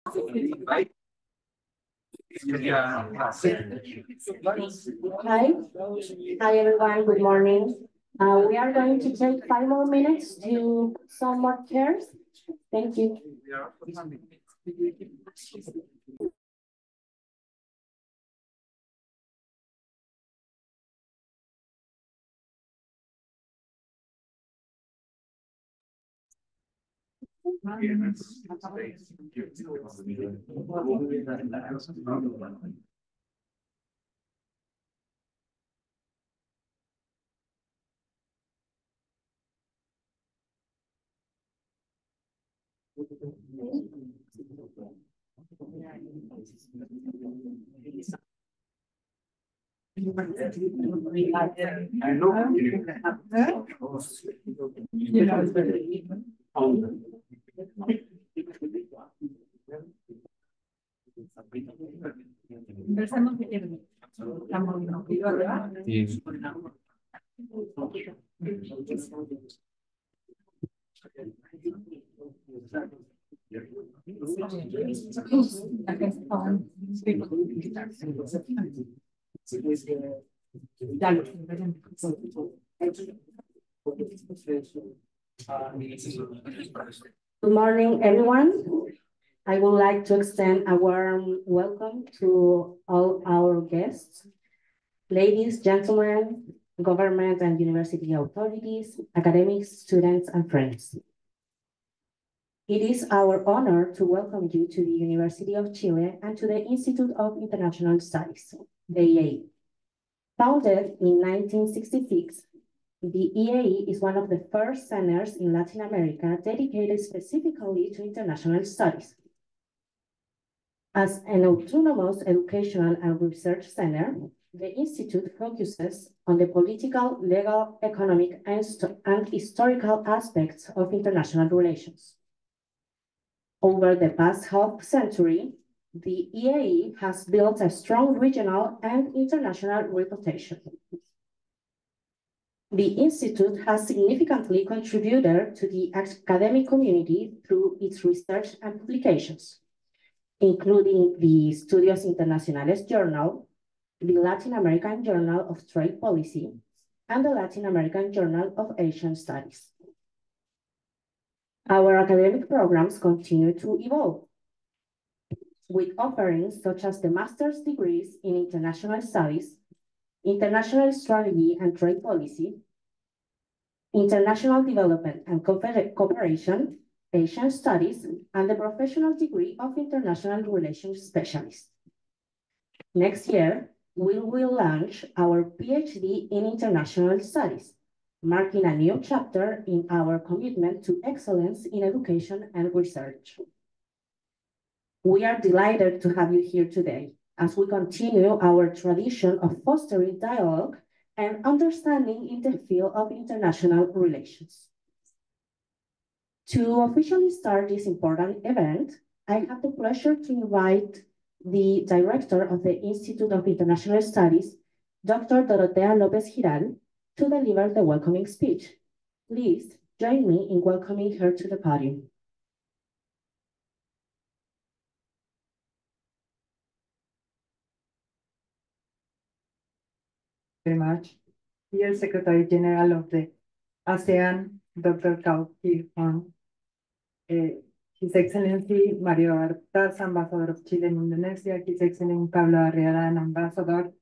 Hi. Hi everyone, good morning. We are going to take 5 more minutes to some more chairs. Thank you. Good morning, everyone. I would like to extend a warm welcome to all our guests, ladies, gentlemen, government and university authorities, academics, students, and friends. It is our honor to welcome you to the University of Chile and to the Institute of International Studies, the IEI. Founded in 1966, the IEI is one of the first centers in Latin America dedicated specifically to international studies. As an autonomous educational and research center, the Institute focuses on the political, legal, economic, and historical aspects of international relations. Over the past half-century, the IEI has built a strong regional and international reputation. The Institute has significantly contributed to the academic community through its research and publications, including the Estudios Internacionales Journal, the Latin American Journal of Trade Policy, and the Latin American Journal of Asian Studies. Our academic programs continue to evolve, with offerings such as the master's degrees in international studies, international strategy and trade policy, international development and cooperation, Asian studies, and the professional degree of international relations specialist. Next year, we will launch our PhD in international studies, marking a new chapter in our commitment to excellence in education and research. We are delighted to have you here today as we continue our tradition of fostering dialogue and understanding in the field of international relations. To officially start this important event, I have the pleasure to invite the director of the Institute of International Studies, Dr. Dorotea Lopez Giral, to deliver the welcoming speech. Please join me in welcoming her to the podium. Very much. Dear Secretary General of the ASEAN, Dr. Kao Kim Hourn, His Excellency Mario Artaz, Ambassador of Chile in Indonesia, His Excellency Pablo Arriaran, Ambassador,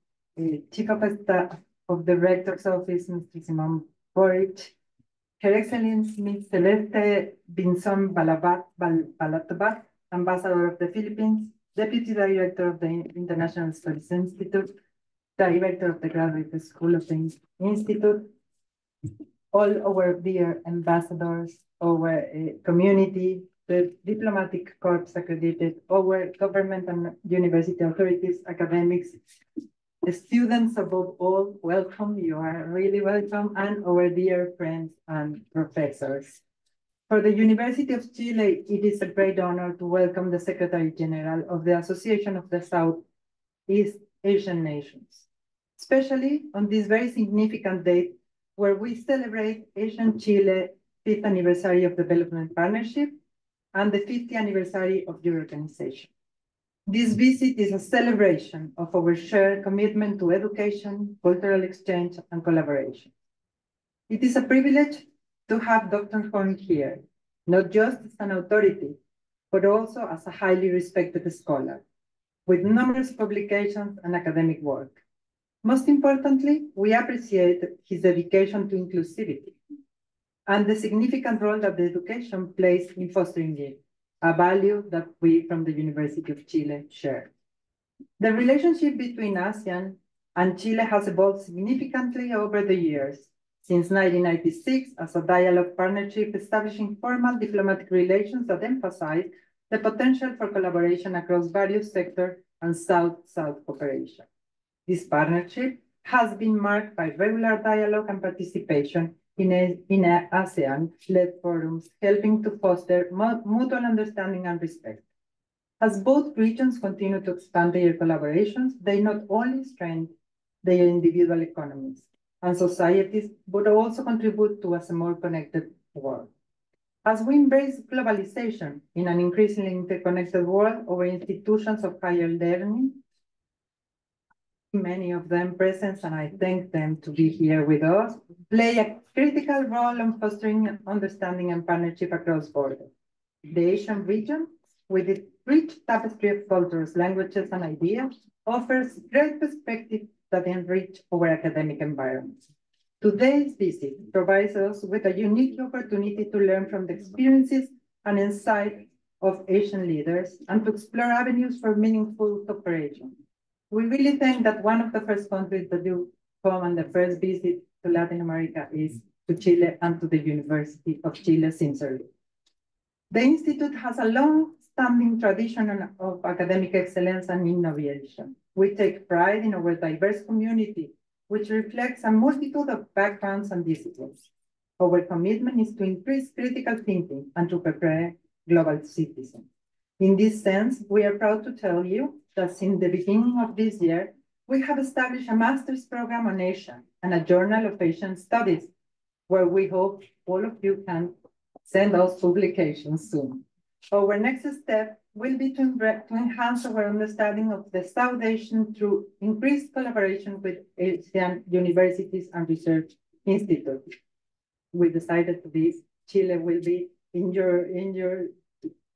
Chief of Staff of the Rector's Office, Mr. Simon Boric, Her Excellency Ms. Celeste Binson Balatobat, Ambassador of the Philippines, Deputy Director of the International Studies Institute, Director of the Graduate School of the Institute, all our dear ambassadors, our community, the diplomatic corps accredited, our government and university authorities, academics, students above all, welcome, you are really welcome, and our dear friends and professors. For the University of Chile, it is a great honor to welcome the Secretary General of the Association of the Southeast Asian Nations, especially on this very significant date where we celebrate Asian-Chile 5th anniversary of development partnership and the 50th anniversary of your organization. This visit is a celebration of our shared commitment to education, cultural exchange, and collaboration. It is a privilege to have Dr. Hourn here, not just as an authority, but also as a highly respected scholar, with numerous publications and academic work. Most importantly, we appreciate his dedication to inclusivity and the significant role that the education plays in fostering it, a value that we from the University of Chile share. The relationship between ASEAN and Chile has evolved significantly over the years, since 1996 as a dialogue partnership establishing formal diplomatic relations that emphasize the potential for collaboration across various sectors and South-South cooperation. This partnership has been marked by regular dialogue and participation in ASEAN-led forums, helping to foster mutual understanding and respect. As both regions continue to expand their collaborations, they not only strengthen their individual economies and societies, but also contribute to a more connected world. As we embrace globalization in an increasingly interconnected world, our institutions of higher learning, many of them present, and I thank them to be here with us, play a critical role in fostering understanding and partnership across borders. The Asian region, with its rich tapestry of cultures, languages, and ideas, offers great perspectives that enrich our academic environments. Today's visit provides us with a unique opportunity to learn from the experiences and insights of Asian leaders and to explore avenues for meaningful cooperation. We really think that one of the first countries that you come and the first visit to Latin America is to Chile and to the University of Chile, sincerely. The Institute has a long-standing tradition of academic excellence and innovation. We take pride in our diverse community, which reflects a multitude of backgrounds and disciplines. Our commitment is to increase critical thinking and to prepare global citizens. In this sense, we are proud to tell you that since the beginning of this year, we have established a master's program on Asia and a journal of Asian studies, where we hope all of you can send us publications soon. Our next step will be to enhance our understanding of the South Asian through increased collaboration with Asian universities and research institutes. We decided this, Chile will be in your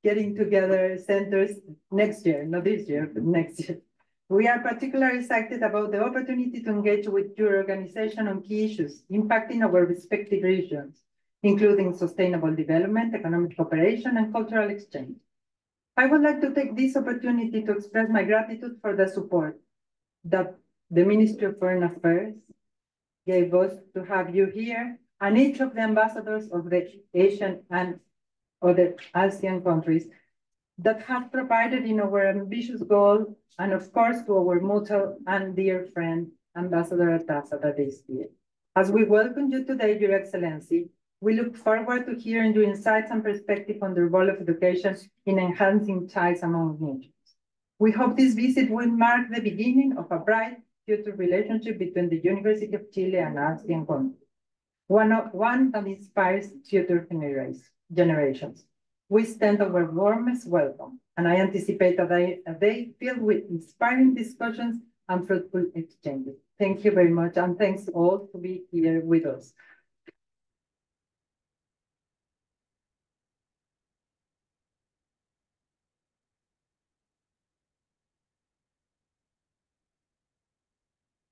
getting together centers next year, not this year, but next year. We are particularly excited about the opportunity to engage with your organization on key issues impacting our respective regions, including sustainable development, economic cooperation, and cultural exchange. I would like to take this opportunity to express my gratitude for the support that the Ministry of Foreign Affairs gave us to have you here, and each of the ambassadors of the Asian and other ASEAN countries that have provided in our ambitious goal, and of course to our mutual and dear friend, Ambassador Atasa, that is here. As we welcome you today, Your Excellency, we look forward to hearing your insights and perspective on the role of education in enhancing ties among nations. We hope this visit will mark the beginning of a bright future relationship between the University of Chile and ASEAN countries, one that inspires future generations. We extend our warmest welcome, and I anticipate a day filled with inspiring discussions and fruitful exchanges. Thank you very much, and thanks all to be here with us.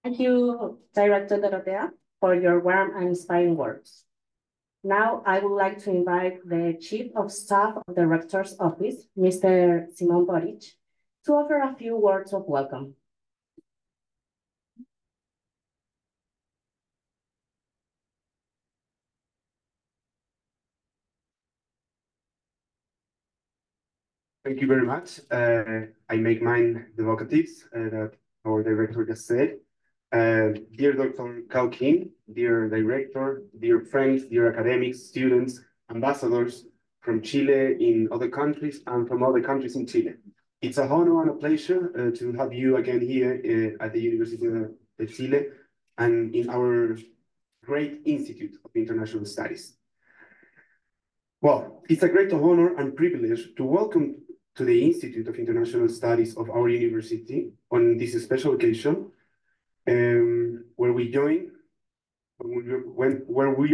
Thank you, Director Dorotea, for your warm and inspiring words. Now, I would like to invite the Chief of Staff of the Rector's Office, Mr. Simon Boric, to offer a few words of welcome. Thank you very much. I make mine the vocatives that our director just said. Dear Dr. Kao Kim, dear director, dear friends, dear academics, students, ambassadors from Chile in other countries and from other countries in Chile. It's a honor and a pleasure to have you again here at the University of Chile and in our great Institute of International Studies. Well, it's a great honor and privilege to welcome to the Institute of International Studies of our university on this special occasion, where we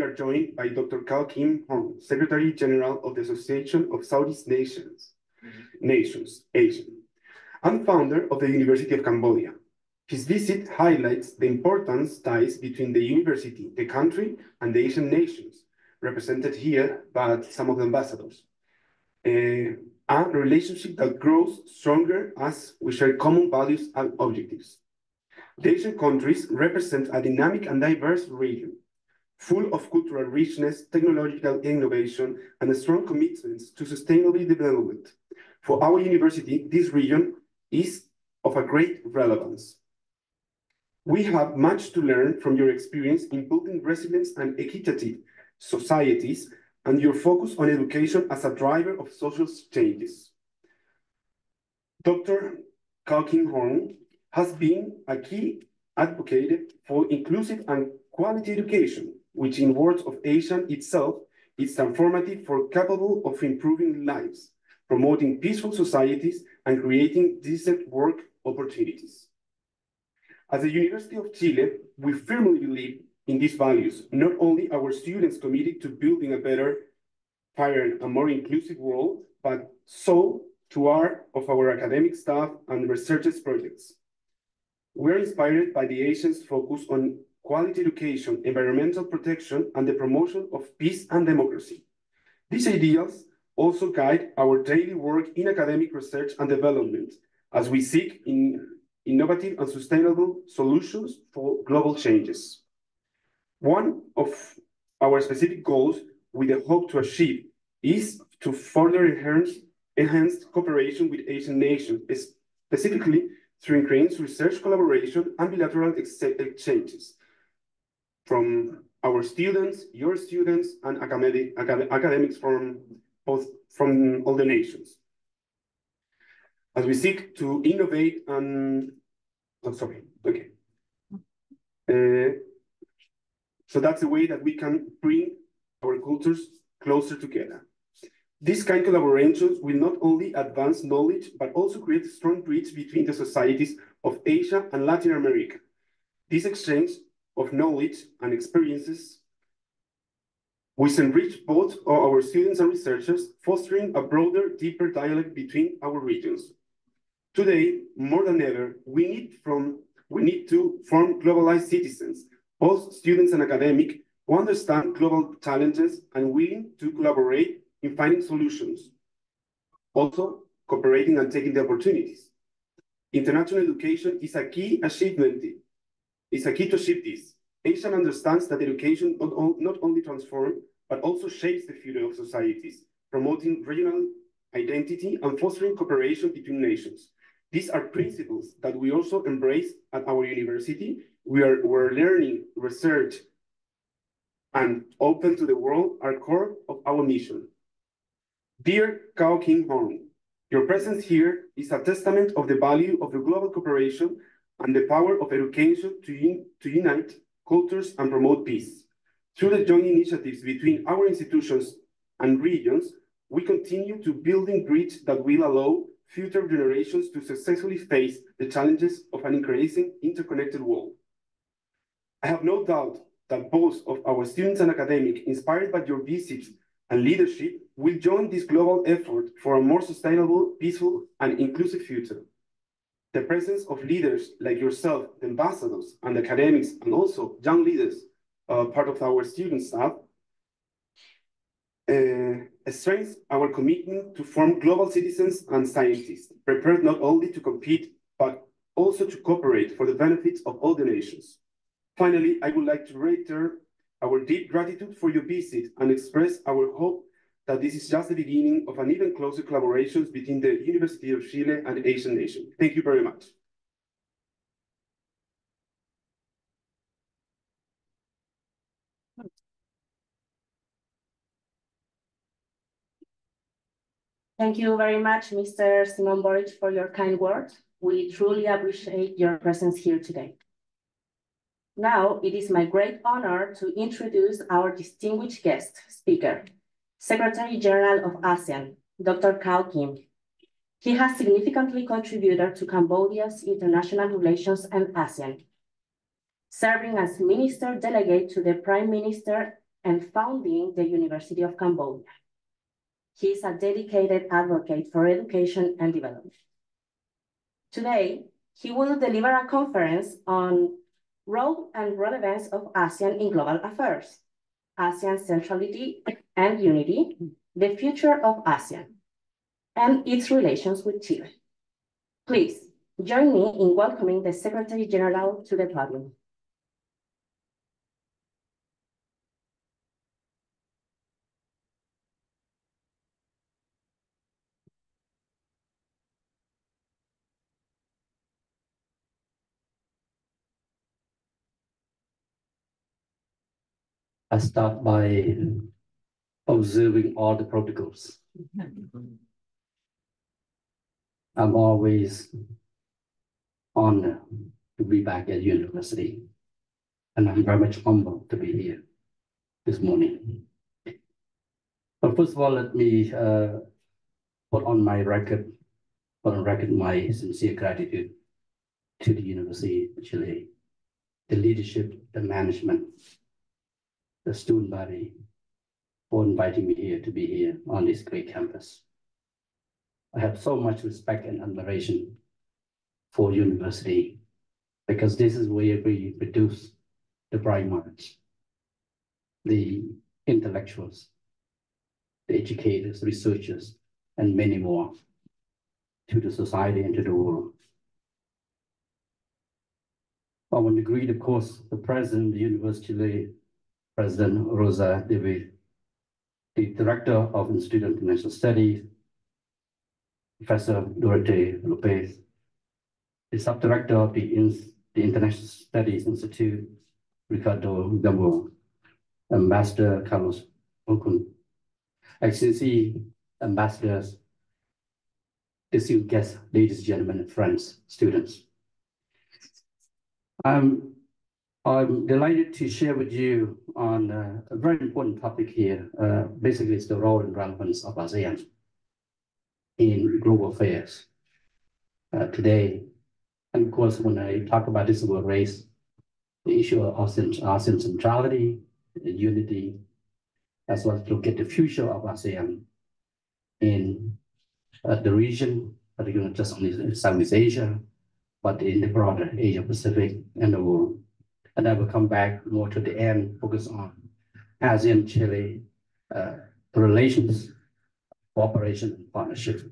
are joined by Dr. Kao Kim Hourn, Secretary General of the Association of Southeast Nations, Asian, and founder of the University of Cambodia. His visit highlights the importance ties between the university, the country, and the Asian nations, represented here by some of the ambassadors. A relationship that grows stronger as we share common values and objectives. The Asian countries represent a dynamic and diverse region, full of cultural richness, technological innovation, and strong commitments to sustainable development. For our university, this region is of a great relevance. We have much to learn from your experience in building resilient and equitable societies and your focus on education as a driver of social changes. Dr. Kao Kim Hourn has been a key advocate for inclusive and quality education, which in words of ASEAN itself is transformative for capable of improving lives, promoting peaceful societies, and creating decent work opportunities. As the University of Chile, we firmly believe in these values, not only our students committed to building a better, fairer, and more inclusive world, but so to our academic staff and researchers projects. We are inspired by the Asians' focus on quality education, environmental protection, and the promotion of peace and democracy. These ideals also guide our daily work in academic research and development as we seek innovative and sustainable solutions for global changes. One of our specific goals with the hope to achieve is to further enhance cooperation with Asian nations, specifically through increased research collaboration and bilateral exchanges from our students, your students, and academics from all the nations. As we seek to innovate and, so that's the way that we can bring our cultures closer together. These kind of collaborations will not only advance knowledge, but also create a strong bridge between the societies of Asia and Latin America. This exchange of knowledge and experiences will enrich both our students and researchers, fostering a broader, deeper dialogue between our regions. Today, more than ever, we need to form globalized citizens, both students and academics, who understand global challenges and willing to collaborate in finding solutions. Also, cooperating and taking the opportunities. International education is a key achievement. It's a key to achieve this. Asia understands that education not only transforms, but also shapes the future of societies, promoting regional identity and fostering cooperation between nations. These are principles that we also embrace at our university. We're learning, research, and open to the world are core of our mission. Dear Kao Kim Hourn, your presence here is a testament of the value of the global cooperation and the power of education to unite cultures and promote peace. Through the joint initiatives between our institutions and regions, we continue to building bridges that will allow future generations to successfully face the challenges of an increasing interconnected world. I have no doubt that both of our students and academics, inspired by your visits and leadership, will join this global effort for a more sustainable, peaceful, and inclusive future. The presence of leaders like yourself, the ambassadors, and academics, and also young leaders, part of our student staff, strengthens our commitment to form global citizens and scientists, prepared not only to compete, but also to cooperate for the benefits of all the nations. Finally, I would like to reiterate our deep gratitude for your visit and express our hope that this is just the beginning of an even closer collaboration between the University of Chile and Asian nations. Thank you very much. Thank you very much, Mr. Simon Boric, for your kind words. We truly appreciate your presence here today. Now, it is my great honor to introduce our distinguished guest speaker, Secretary General of ASEAN, Dr. Kao Kim. He has significantly contributed to Cambodia's international relations and ASEAN, serving as Minister Delegate to the Prime Minister and founding the University of Cambodia. He is a dedicated advocate for education and development. Today, he will deliver a conference on Role and Relevance of ASEAN in Global Affairs, ASEAN Centrality and Unity, the Future of ASEAN, and its relations with Chile. Please join me in welcoming the Secretary General to the podium. I start by observing all the protocols. I'm always honored to be back at university, and I'm very much humbled to be here this morning. But first of all, let me put on record my sincere gratitude to the University of Chile, the leadership, the management, the student body, for inviting me here to be here on this great campus. I have so much respect and admiration for university because this is where we produce the bright minds, the intellectuals, the educators, researchers, and many more to the society and to the world. I want to greet, of course, the president of the University of Chile, President Rosa David, the Director of Institute of International Studies, Professor Dorothy Lopez, the Subdirector of the International Studies Institute, Ricardo Gambo, Ambassador Carlos Okun, Excellency Ambassadors, distinguished guests, ladies and gentlemen, friends, students. I'm delighted to share with you on a very important topic here. Basically, it's the role and relevance of ASEAN in global affairs today. And of course, when I talk about this, we'll raise the issue of ASEAN centrality, and unity, as well as look at the future of ASEAN in the region, particularly just only in Southeast Asia, but in the broader Asia Pacific and the world. And I will come back more to the end, focus on ASEAN-Chile relations, cooperation, and partnership.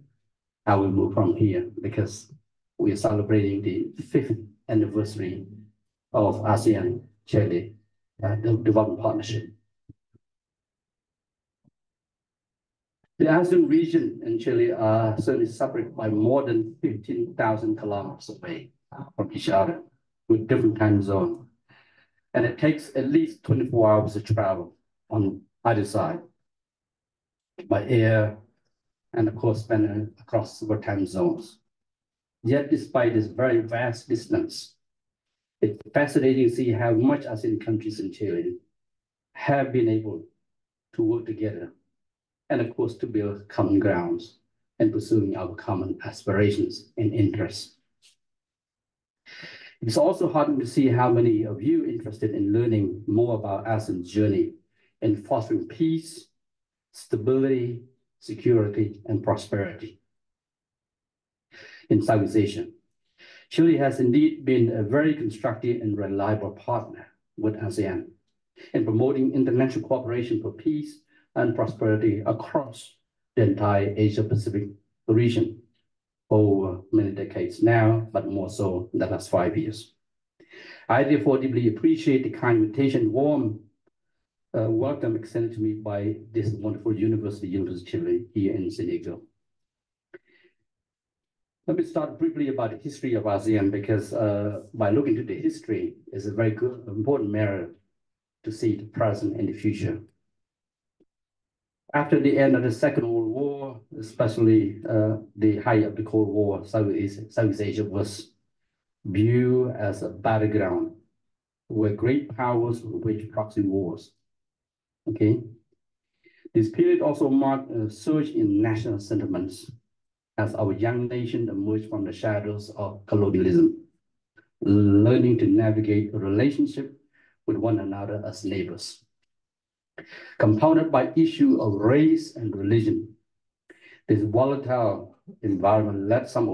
How we move from here, because we are celebrating the 5th anniversary of ASEAN-Chile development partnership. The ASEAN region and Chile are certainly separated by more than 15,000 kilometers away from each other with different time zones. And it takes at least 24 hours to travel on either side by air and of course spanning across several time zones. Yet despite this very vast distance, it's fascinating to see how much ASEAN countries in Chile have been able to work together and of course to build common grounds and pursuing our common aspirations and interests. It's also heartening to see how many of you are interested in learning more about ASEAN's journey in fostering peace, stability, security, and prosperity in Southeast Asia. Chile has indeed been a very constructive and reliable partner with ASEAN in promoting international cooperation for peace and prosperity across the entire Asia-Pacific region over many decades now, but more so in the last 5 years. I therefore deeply appreciate the kind invitation, warm welcome extended to me by this wonderful University of Chile here in San Diego. Let me start briefly about the history of ASEAN, because by looking to the history is a very good, important mirror to see the present and the future. After the end of the Second World War, especially the height of the Cold War, Southeast Asia was viewed as a battleground where great powers waged proxy wars. Okay, This period also marked a surge in national sentiments as our young nation emerged from the shadows of colonialism, learning to navigate a relationship with one another as neighbors. Compounded by issue of race and religion, this volatile environment led some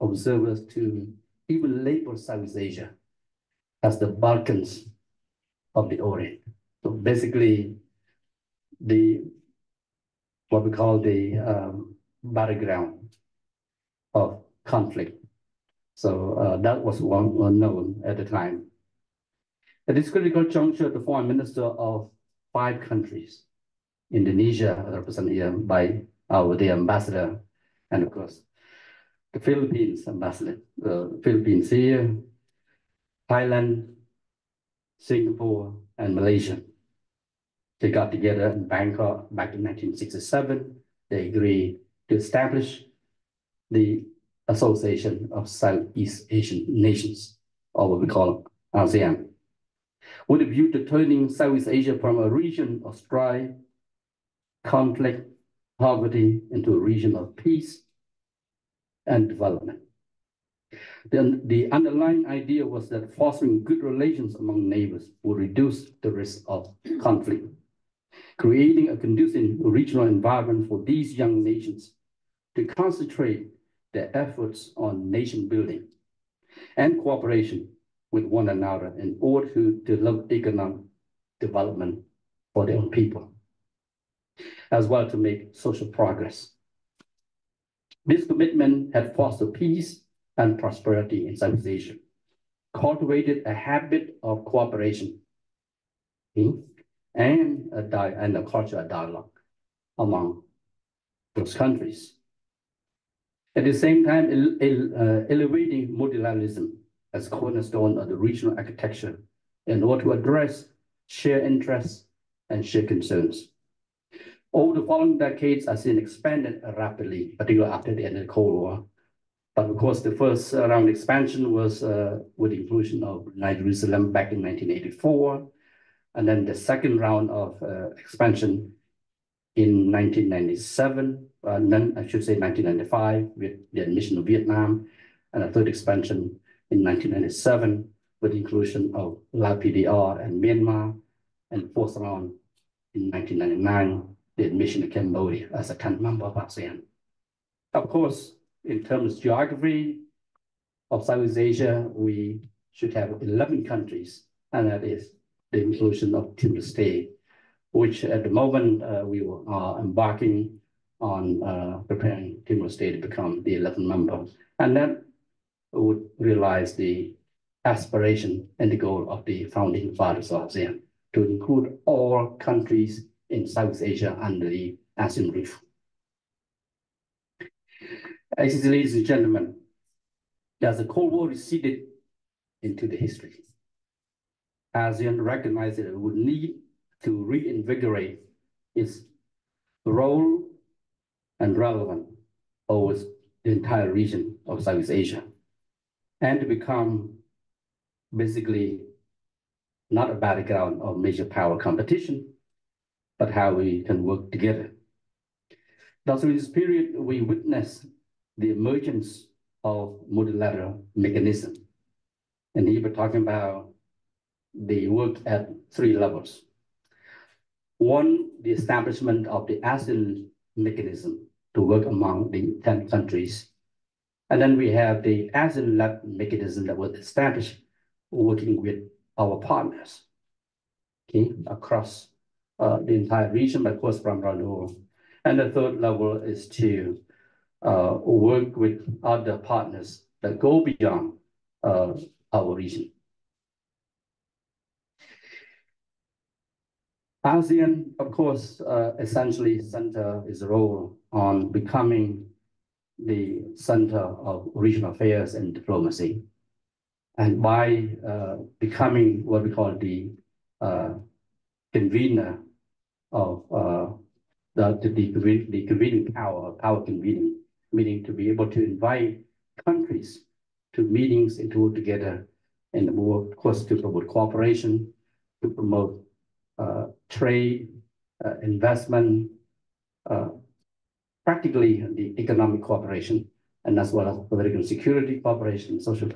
observers to even label Southeast Asia as the Balkans of the Orient. So basically, what we call the battleground of conflict. So that was one known at the time. At this critical juncture, the foreign minister of 5 countries, Indonesia, represented here by the ambassador, and of course, the Philippines ambassador, the Philippines here, Thailand, Singapore, and Malaysia. They got together in Bangkok back in 1967. They agreed to establish the Association of Southeast Asian Nations, or what we call ASEAN, with a view to turning Southeast Asia from a region of strife, conflict, poverty into a region of peace and development. Then the underlying idea was that fostering good relations among neighbors would reduce the risk of conflict, creating a conducive regional environment for these young nations to concentrate their efforts on nation building and cooperation with one another in order to develop economic development for their own people, as well to make social progress. This commitment had fostered peace and prosperity in Southeast Asia, cultivated a habit of cooperation, and a culture of dialogue among those countries. At the same time, elevating multilateralism as cornerstone of the regional architecture in order to address shared interests and shared concerns. Over the following decades, ASEAN expanded rapidly, particularly after the end of the Cold War. But of course, the first round expansion was with the inclusion of Jerusalem back in 1984. And then the second round of expansion in 1997, and then I should say 1995 with the admission of Vietnam, and a third expansion in 1997 with the inclusion of Laos, PDR, and Myanmar, and fourth round in 1999, the admission of Cambodia as a 10th member of ASEAN. Of course, in terms of geography of Southeast Asia, we should have 11 countries, and that is the inclusion of Timor-Leste, which at the moment we are embarking on preparing Timor-Leste to become the 11th member. And that would realize the aspiration and the goal of the founding fathers of ASEAN to include all countries in Southeast Asia under the ASEAN roof. Ladies and gentlemen, as the Cold War receded into the history, ASEAN recognized that it would need to reinvigorate its role and relevance over the entire region of Southeast Asia, and to become basically not a battleground of major power competition, but how we can work together. Thus, in this period, we witnessed the emergence of multilateral mechanism. And here we're talking about the work at 3 levels. One, the establishment of the ASEAN mechanism to work among the 10 countries. And then we have the ASEAN-led mechanism that was established working with our partners, okay, across the entire region, but of course from around the world. And the third level is to work with other partners that go beyond our region. ASEAN, of course, essentially center its role on becoming the center of regional affairs and diplomacy. And by becoming what we call the convener of the convening power convening, meaning to be able to invite countries to meetings and to work together, and more, of course, to promote cooperation, to promote trade, investment, practically the economic cooperation, and as well as political security cooperation, social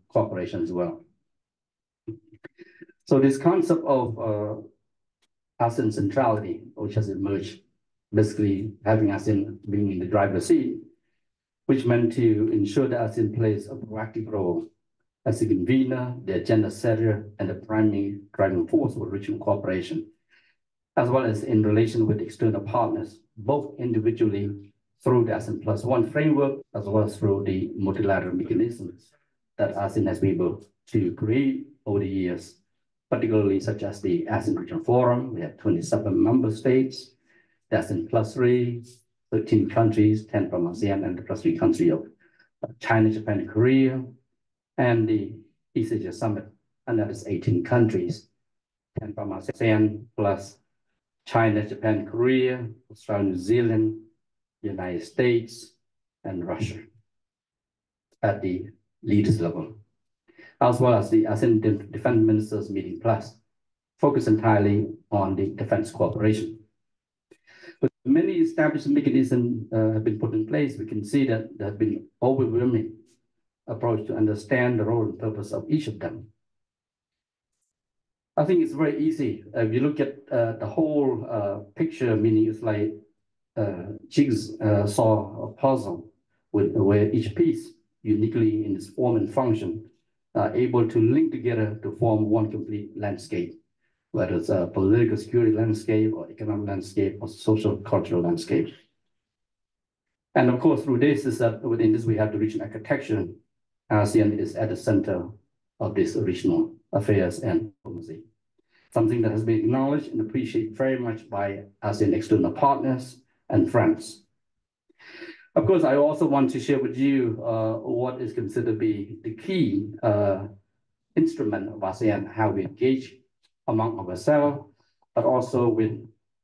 cooperation as well. So this concept of ASEAN centrality, which has emerged, basically having ASEAN being in the driver's seat, which meant to ensure that ASEAN plays a proactive role as a convener, the agenda setter, and the primary driving force for regional cooperation, as well as in relation with external partners, both individually through the ASEAN +1 framework, as well as through the multilateral mechanisms that ASEAN has been able to create over the years, particularly such as the ASEAN Regional Forum. We have 27 member states, the ASEAN +3, 13 countries, 10 from ASEAN, and the +3 country of China, Japan, and Korea, and the East Asia Summit, and that is 18 countries, 10 from ASEAN, plus China, Japan, Korea, Australia, New Zealand, United States, and Russia at the leaders level, as well as the ASEAN Defense Ministers Meeting Plus, focus entirely on the defense cooperation. But many established mechanisms have been put in place. We can see that there have been overwhelming approach to understand the role and purpose of each of them. I think it's very easy. If you look at the whole picture, meaning it's like jigsaw puzzle, with where each piece, uniquely in its form and function, are able to link together to form one complete landscape, whether it's a political security landscape or economic landscape or social cultural landscape. And of course, through this is that within this we have the regional architecture. ASEAN is at the center of this regional affairs and diplomacy, something that has been acknowledged and appreciated very much by ASEAN external partners and friends. Of course, I also want to share with you what is considered to be the key instrument of ASEAN, how we engage among ourselves, but also with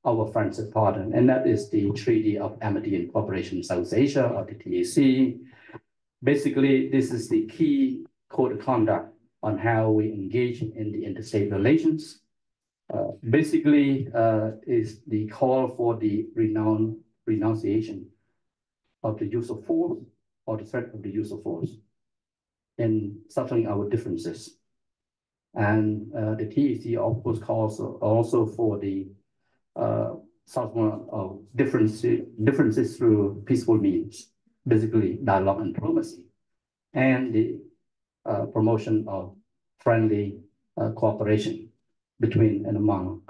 our friends and partners, and that is the Treaty of Amity and Cooperation in South Asia, or the TAC. Basically, this is the key code of conduct on how we engage in the interstate relations. Basically, is the call for the renunciation of the use of force or the threat of the use of force in settling our differences. And the TAC, of course, calls also for the settlement of differences through peaceful means, basically dialogue and diplomacy, and the promotion of friendly cooperation between and among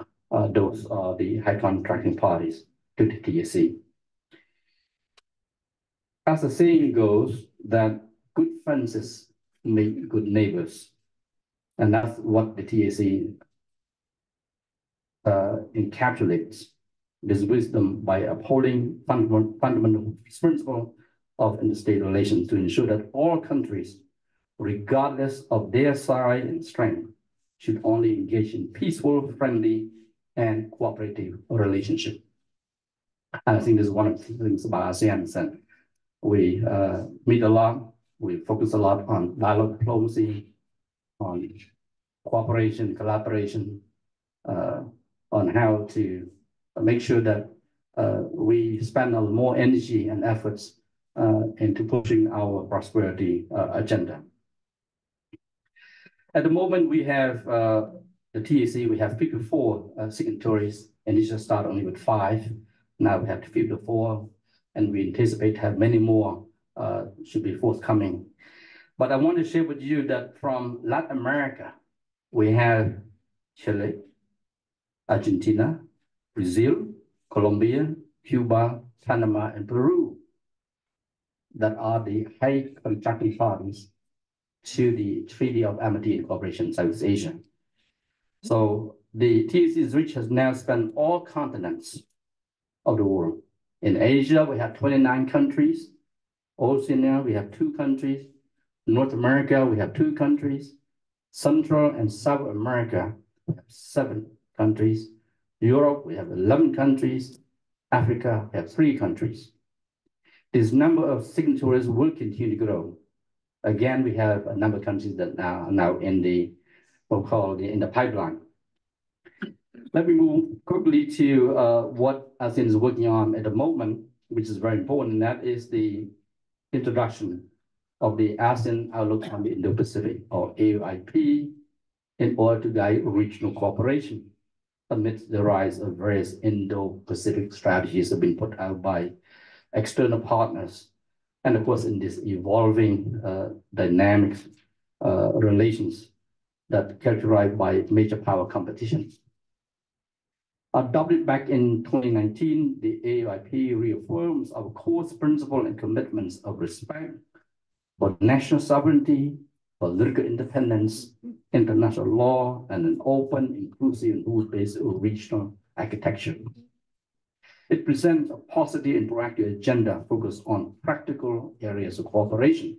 those the high contracting parties to the TAC. As the saying goes, that good fences make good neighbors, and that's what the TAC encapsulates this wisdom by upholding fundamental principles of interstate relations to ensure that all countries, regardless of their size and strength, should only engage in peaceful, friendly, and cooperative relationship. And I think this is one of the things about ASEAN, that we meet a lot, we focus a lot on dialogue diplomacy, on cooperation, collaboration, on how to make sure that we spend a little more energy and efforts into pushing our prosperity agenda. At the moment, we have the TAC, we have 54 signatories. Initially started only with 5. Now we have 54, and we anticipate to have many more should be forthcoming. But I want to share with you that from Latin America, we have Chile, Argentina, Brazil, Colombia, Cuba, Panama, and Peru that are the high contracting parties to the Treaty of Amity and Cooperation in South Asia. So the TAC's reach has now spanned all continents of the world. In Asia, we have 29 countries. Oceania, we have 2 countries. North America, we have 2 countries. Central and South America, we have 7 countries. Europe, we have 11 countries. Africa, we have 3 countries. This number of signatories will continue to grow. Again, we have a number of countries that are now in the, we'll call it in the pipeline. Let me move quickly to what ASEAN is working on at the moment, which is very important, and that is the introduction of the ASEAN Outlook on the Indo-Pacific, or AOIP, in order to guide regional cooperation amidst the rise of various Indo-Pacific strategies that have been put out by external partners. And of course, in this evolving dynamic relations that characterized by major power competition. Adopted back in 2019, the AOIP reaffirms our core principles and commitments of respect for national sovereignty, political independence, international law, and an open, inclusive, and rule-based regional architecture. It presents a positive and proactive agenda focused on practical areas of cooperation,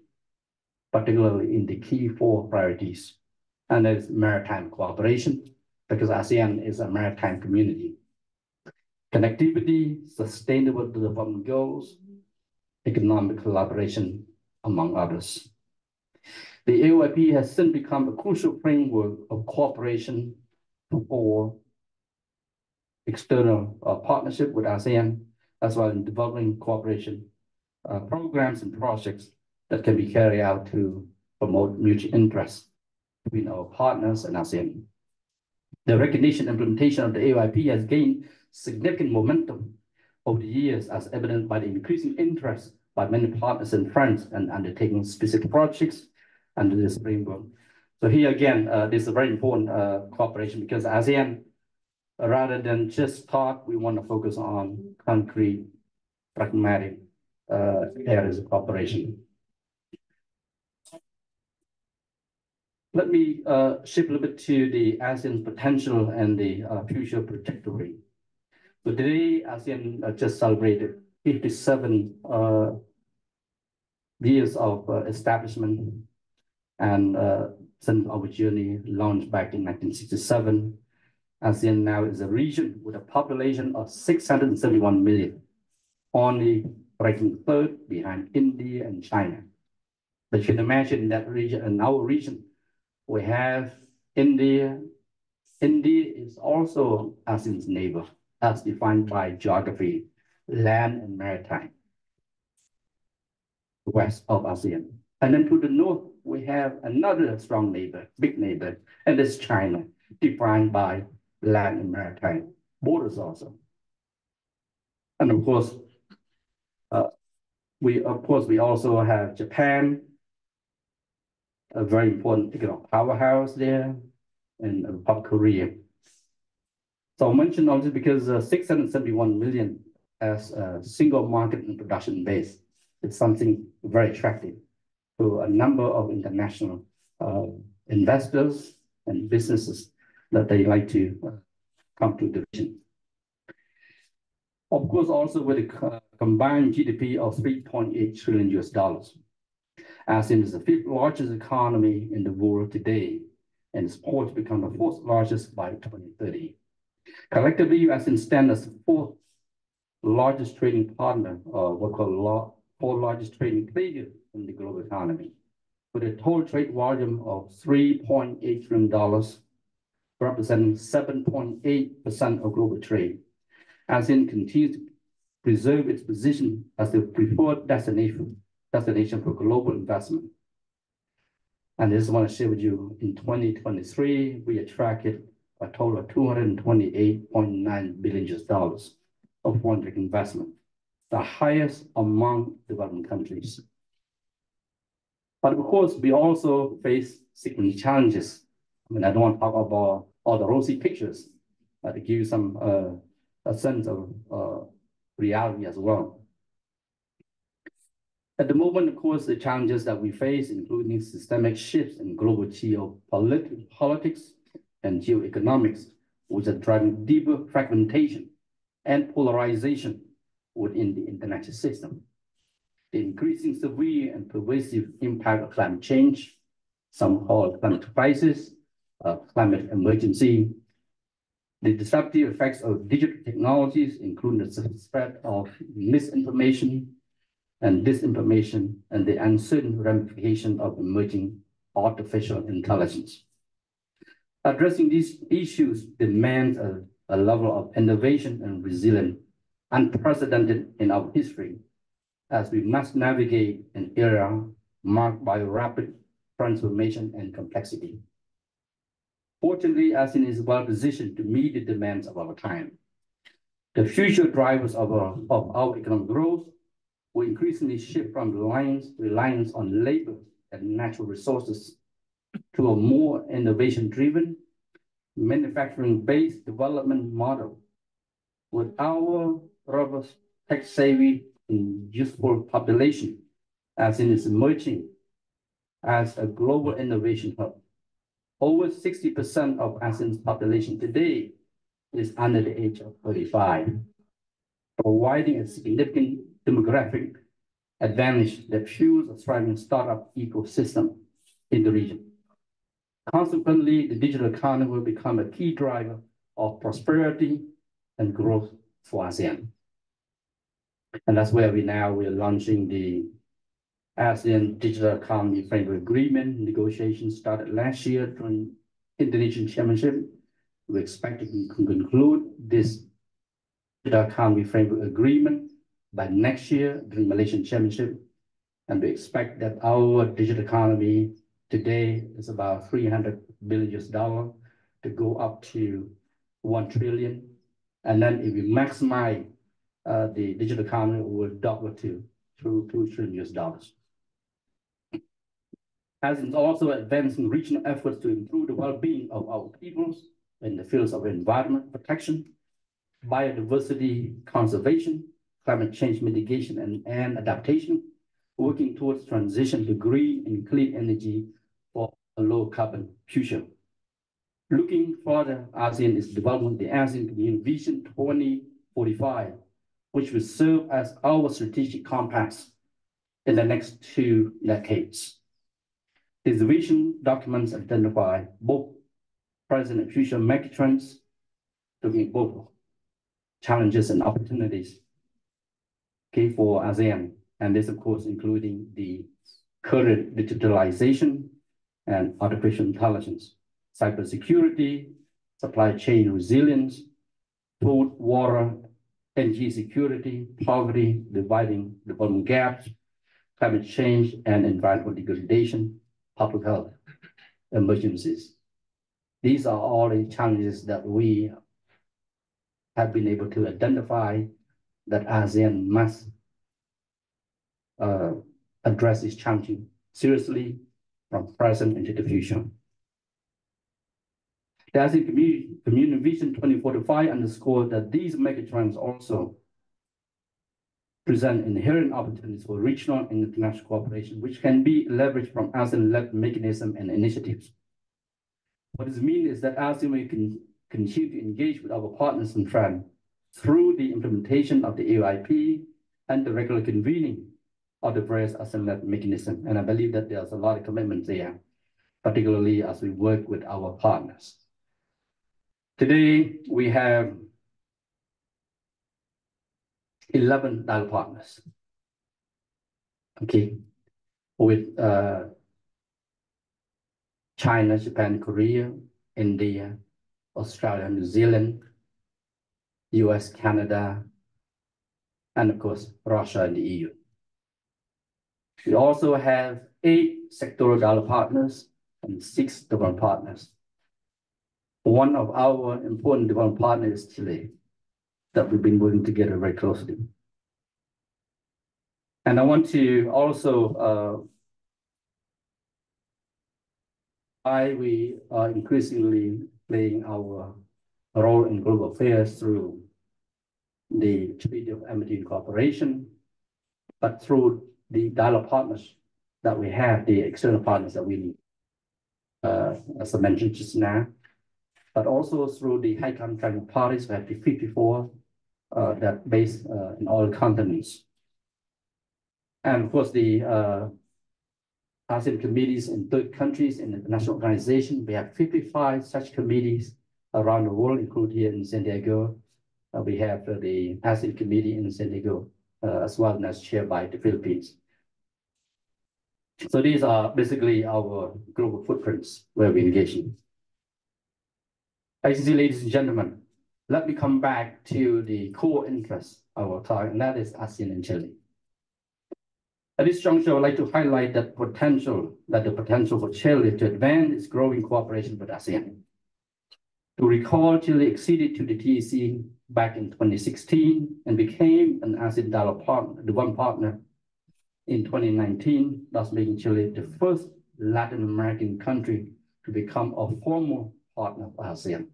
particularly in the key 4 priorities, and that is maritime cooperation, because ASEAN is a maritime community. Connectivity, sustainable development goals, economic collaboration, among others. The AOIP has since become a crucial framework of cooperation for external partnership with ASEAN, as well as in developing cooperation programs and projects that can be carried out to promote mutual interests between our partners and ASEAN. The recognition and implementation of the AOIP has gained significant momentum over the years, as evidenced by the increasing interest by many partners and friends and undertaking specific projects under this framework. So here again, this is a very important cooperation, because ASEAN, rather than just talk, we want to focus on concrete, pragmatic areas of cooperation. Let me shift a little bit to the ASEAN potential and the future trajectory. So today, ASEAN just celebrated 57 years of establishment, and since our journey launched back in 1967, ASEAN now is a region with a population of 671 million, only ranking 3rd behind India and China. But you can imagine in that region, in our region, we have India. India is also ASEAN's neighbor, as defined by geography, land and maritime, west of ASEAN. And then to the north, we have another strong neighbor, big neighbor, and it's China, defined by land and maritime borders also. And of course, we also have Japan, a very important economic powerhouse there, and Republic of Korea. So I mentioned all this because 671 million as a single market and production base is something very attractive to a number of international investors and businesses that they like to come to the region. Of course, also with a combined GDP of $3.8 trillion US. ASEAN is the 5th largest economy in the world today, and is poised to become the 4th largest by 2030. Collectively, ASEAN stands as the 4th largest trading partner, or what we call 4th largest trading player in the global economy, with a total trade volume of $3.8 trillion, representing 7.8% of global trade. ASEAN continues to preserve its position as the preferred destination for global investment. And I just want to share with you, in 2023, we attracted a total of $228.9 billion of foreign direct investment, the highest among developing countries. But of course, we also face significant challenges. I mean, I don't want to talk about all the rosy pictures, to give you some a sense of reality as well. At the moment, of course, the challenges that we face, including systemic shifts in global geopolitics and geoeconomics, which are driving deeper fragmentation and polarization within the international system. The increasing severe and pervasive impact of climate change, some call it climate crisis, climate emergency, the disruptive effects of digital technologies, including the spread of misinformation and disinformation, and the uncertain ramification of emerging artificial intelligence. Addressing these issues demands a a level of innovation and resilience unprecedented in our history, as we must navigate an era marked by rapid transformation and complexity. Fortunately, ASEAN is well positioned to meet the demands of our time. The future drivers of our economic growth will increasingly shift from reliance on labor and natural resources to a more innovation-driven, manufacturing-based development model. With our robust, tech-savvy, and useful population, ASEAN is emerging as a global innovation hub. Over 60% of ASEAN's population today is under the age of 35, providing a significant demographic advantage that fuels a thriving startup ecosystem in the region. Consequently, the digital economy will become a key driver of prosperity and growth for ASEAN. And that's where we are launching the ASEAN Digital Economy Framework Agreement. Negotiations started last year during Indonesian Chairmanship. We expect to conclude this Digital Economy Framework Agreement by next year during Malaysian Chairmanship. And we expect that our digital economy today is about $300 billion to go up to 1 trillion. And then if we maximize the digital economy, will double to $2 trillion. ASEAN is also advancing regional efforts to improve the well-being of our peoples in the fields of environment protection, biodiversity conservation, climate change mitigation and adaptation, working towards transition to green and clean energy for a low carbon future. Looking further, ASEAN is developing the ASEAN Community Vision 2045, which will serve as our strategic compass in the next 2 decades. This vision documents identify both present and future megatrends, looking at both challenges and opportunities for ASEAN. And this, of course, including the current digitalization and artificial intelligence, cybersecurity, supply chain resilience, food, water, energy security, poverty, dividing development gaps, climate change and environmental degradation, public health emergencies. These are all the challenges that we have been able to identify that ASEAN must address these challenges seriously from present into the future. The ASEAN Community Vision 2045 underscores that these megatrends also present inherent opportunities for regional and international cooperation, which can be leveraged from ASEAN-led mechanisms and initiatives. What this means is that ASEAN will continue to engage with our partners and friends through the implementation of the AOIP and the regular convening of the various ASEAN-led mechanisms. And I believe that there's a lot of commitment there, particularly as we work with our partners. Today, we have 11 dialogue partners, with China, Japan, Korea, India, Australia, New Zealand, US, Canada, and of course, Russia and the EU. We also have 8 sectoral dialogue partners and 6 development partners. One of our important development partners is Chile, that we've been working together very closely. And I want to also, we are increasingly playing our role in global affairs through the Treaty of Amity and Cooperation, but through the dialogue partners that we have, the external partners that we need, as I mentioned just now, but also through the high contracting parties. We have the 54 that based in all continents. And of course, the ASEAN committees in 30 countries in international organizations. We have 55 such committees around the world, including here in San Diego. We have the ASEAN committee in San Diego, as well as chaired by the Philippines. So these are basically our global footprints where we engage in. As you see, ladies and gentlemen, let me come back to the core interest of our talk, and that is ASEAN and Chile. At this juncture, I would like to highlight the potential for Chile to advance its growing cooperation with ASEAN. To recall, Chile acceded to the TEC back in 2016 and became an ASEAN dialogue partner, the one partner in 2019, thus making Chile the first Latin American country to become a formal partner of ASEAN.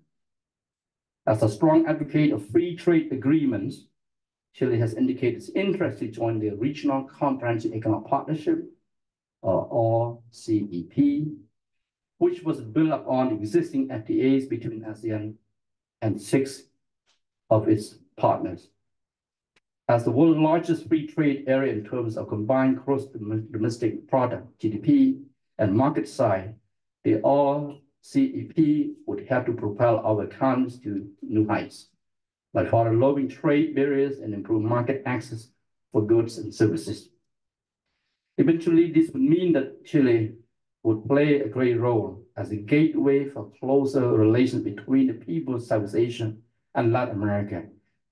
As a strong advocate of free trade agreements, Chile has indicated its interest to join the Regional Comprehensive Economic Partnership, or RCEP, which was built upon existing FTAs between ASEAN and 6 of its partners. As the world's largest free trade area in terms of combined gross domestic product, GDP, and market size, the RCEP would have to propel our economies to new heights by further lowering trade barriers and improve market access for goods and services. Eventually, this would mean that Chile would play a great role as a gateway for closer relations between the peoples of Southeast Asia and Latin America,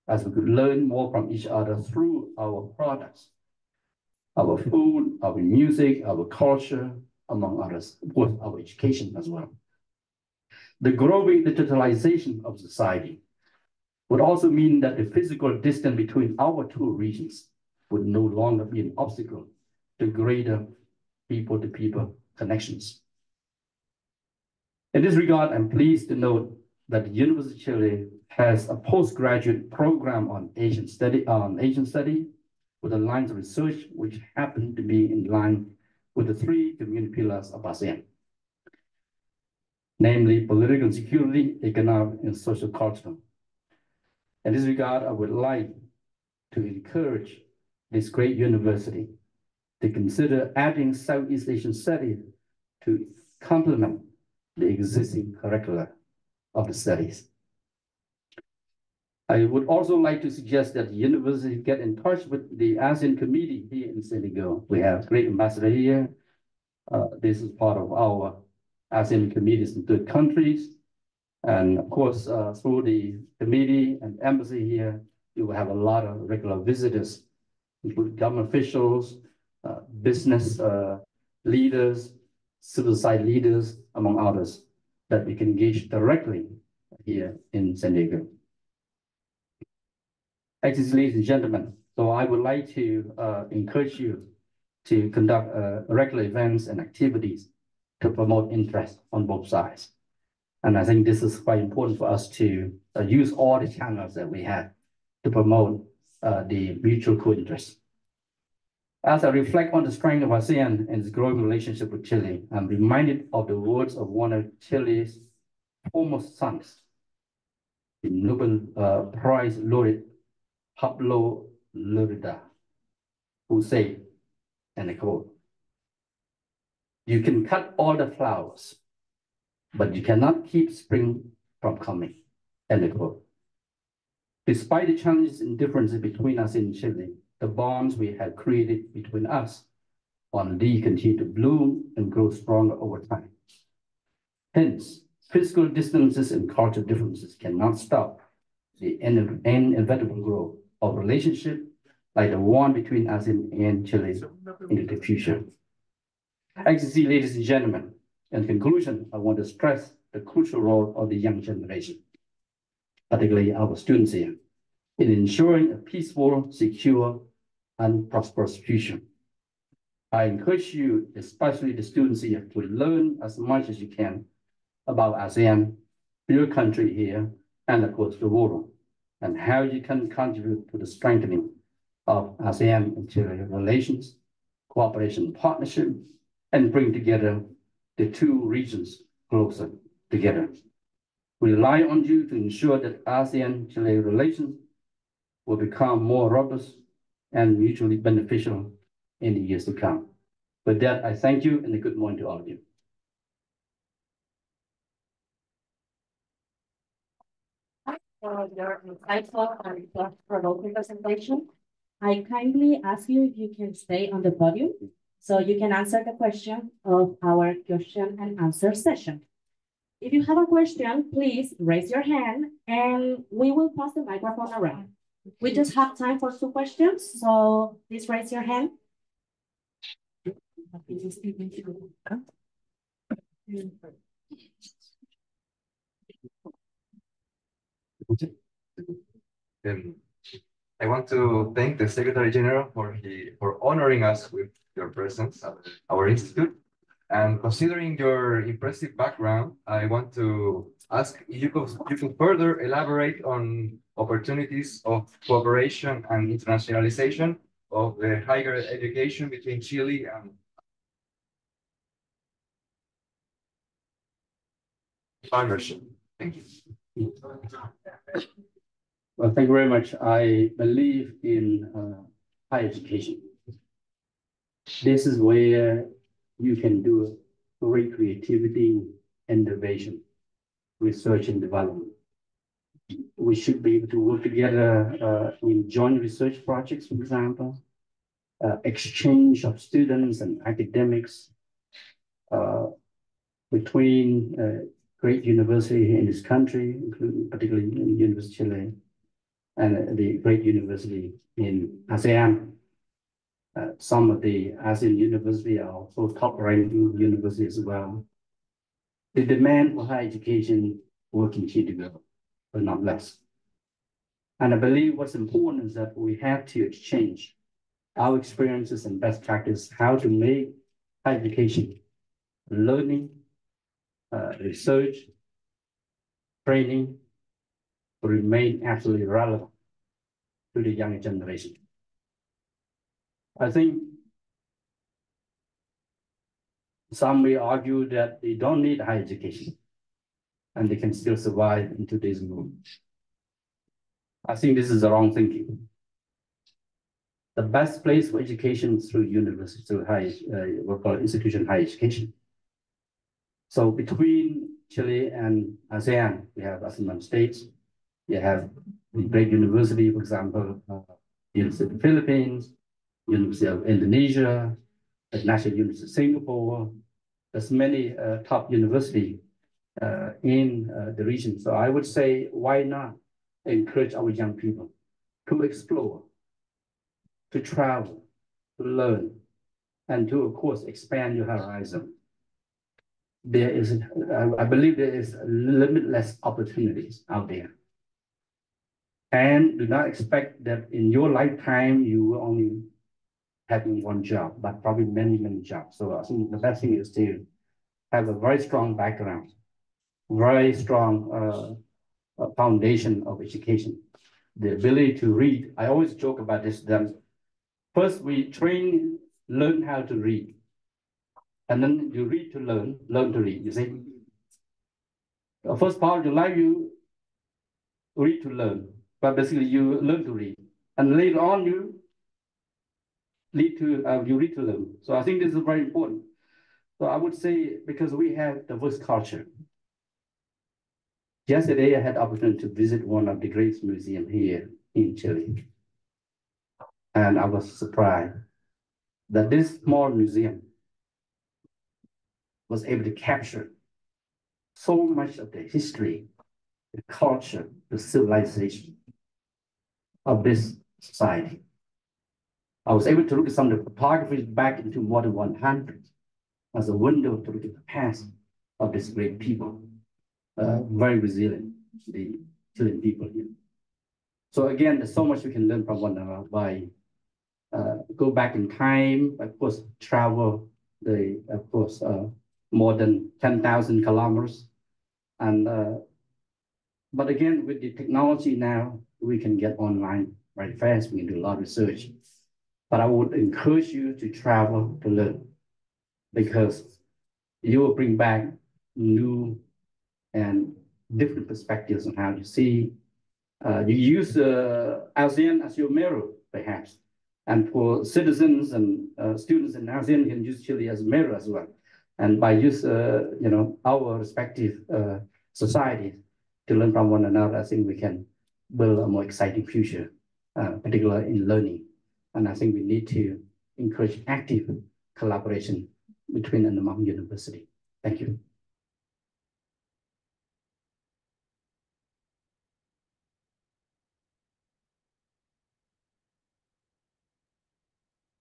as we could learn more from each other through our products, our food, our music, our culture, among others, of course, our education as well. The growing digitalization of society would also mean that the physical distance between our two regions would no longer be an obstacle to greater people-to-people connections. In this regard, I'm pleased to note that the University of Chile has a postgraduate program on Asian study with the lines of research which happen to be in line with the 3 community pillars of ASEAN, namely political and security, economic, and social cultural. In this regard, I would like to encourage this great university to consider adding Southeast Asian studies to complement the existing curricula of the studies. I would also like to suggest that the university get in touch with the ASEAN committee here in San Diego. We have great ambassador here. This is part of our ASEAN committees in 3 countries. And of course, through the committee and embassy here, you will have a lot of regular visitors, including government officials, business leaders, civil society leaders, among others, that we can engage directly here in San Diego. Excellencies, ladies and gentlemen, so I would like to encourage you to conduct regular events and activities to promote interest on both sides. And I think this is quite important for us to use all the channels that we have to promote the mutual co-interest. As I reflect on the strength of ASEAN and its growing relationship with Chile, I'm reminded of the words of one of Chile's foremost sons, the Nobel Prize laureate Pablo Neruda, who said, and I quote, "You can cut all the flowers, but you cannot keep spring from coming," end quote. Despite the challenges and differences between us in Chile, the bonds we have created between us will indeed continue to bloom and grow stronger over time. Hence, physical distances and cultural differences cannot stop the inevitable growth of relationship like the one between ASEAN and Chile into the future. Excellencies, ladies and gentlemen, in conclusion, I want to stress the crucial role of the young generation, particularly our students here, in ensuring a peaceful, secure, and prosperous future. I encourage you, especially the students here, to learn as much as you can about ASEAN, your country here, and of course the world, and how you can contribute to the strengthening of ASEAN and Chile relations, cooperation, partnership, and bring together the 2 regions closer together. We rely on you to ensure that ASEAN-Chile relations will become more robust and mutually beneficial in the years to come. With that, I thank you and a good morning to all of you. For your insightful and thought-provoking presentation. I kindly ask you if you can stay on the podium so you can answer the question of our question and answer session. If you have a question, please raise your hand and we will pass the microphone around. We just have time for 2 questions, so please raise your hand. I want to thank the Secretary General for honoring us with your presence at our institute. And considering your impressive background, I want to ask if you could further elaborate on opportunities of cooperation and internationalization of the higher education between Chile and partnership. Thank you. Well, thank you very much. I believe in higher education. This is where you can do great creativity, innovation, research and development. We should be able to work together in joint research projects, for example, exchange of students and academics between great university in this country, including particularly in the University of Chile, and the great university in ASEAN. Some of the ASEAN universities are also top-ranking universities as well. The demand for higher education will continue to grow, but not less. And I believe what's important is that we have to exchange our experiences and best practice, how to make higher education, learning, research, training, to remain absolutely relevant to the younger generation. I think some may argue that they don't need higher education and they can still survive in today's world. I think this is the wrong thinking. The best place for education is through university, through what we call institution higher education. So between Chile and ASEAN, we have ASEAN states. You have the great university, for example, University of the Philippines, University of Indonesia, the National University of Singapore. There's many top universities in the region. So I would say, why not encourage our young people to explore, to travel, to learn, and to, of course, expand your horizon. There is, I believe there is limitless opportunities out there. And do not expect that in your lifetime, you will only having one job, but probably many, many jobs. So I think the best thing is to have a very strong background, very strong foundation of education, the ability to read. I always joke about this, that first we learn how to read, and then you read to learn to read, you see. The first part of your life, you read to learn, but basically you learn to read. And later on, you read to learn. So I think this is very important. So I would say, because we have diverse culture. Yesterday, I had the opportunity to visit one of the great museums here in Chile. And I was surprised that this small museum was able to capture so much of the history, the culture, the civilization of this society. I was able to look at some of the photography back into more than 100 as a window to look at the past of this great people. Very resilient, the Chilean people here. So again, there's so much we can learn from one another by go back in time, of course, travel more than 10,000 kilometers. And but again, with the technology now, we can get online very fast. We can do a lot of research. But I would encourage you to travel to learn, because you will bring back new and different perspectives on how to see. You use ASEAN as your mirror, perhaps. And for citizens and students in ASEAN, you can use Chile as a mirror as well. And by use, our respective societies to learn from one another, I think we can build a more exciting future, particularly in learning. And I think we need to encourage active collaboration between and among universities. Thank you.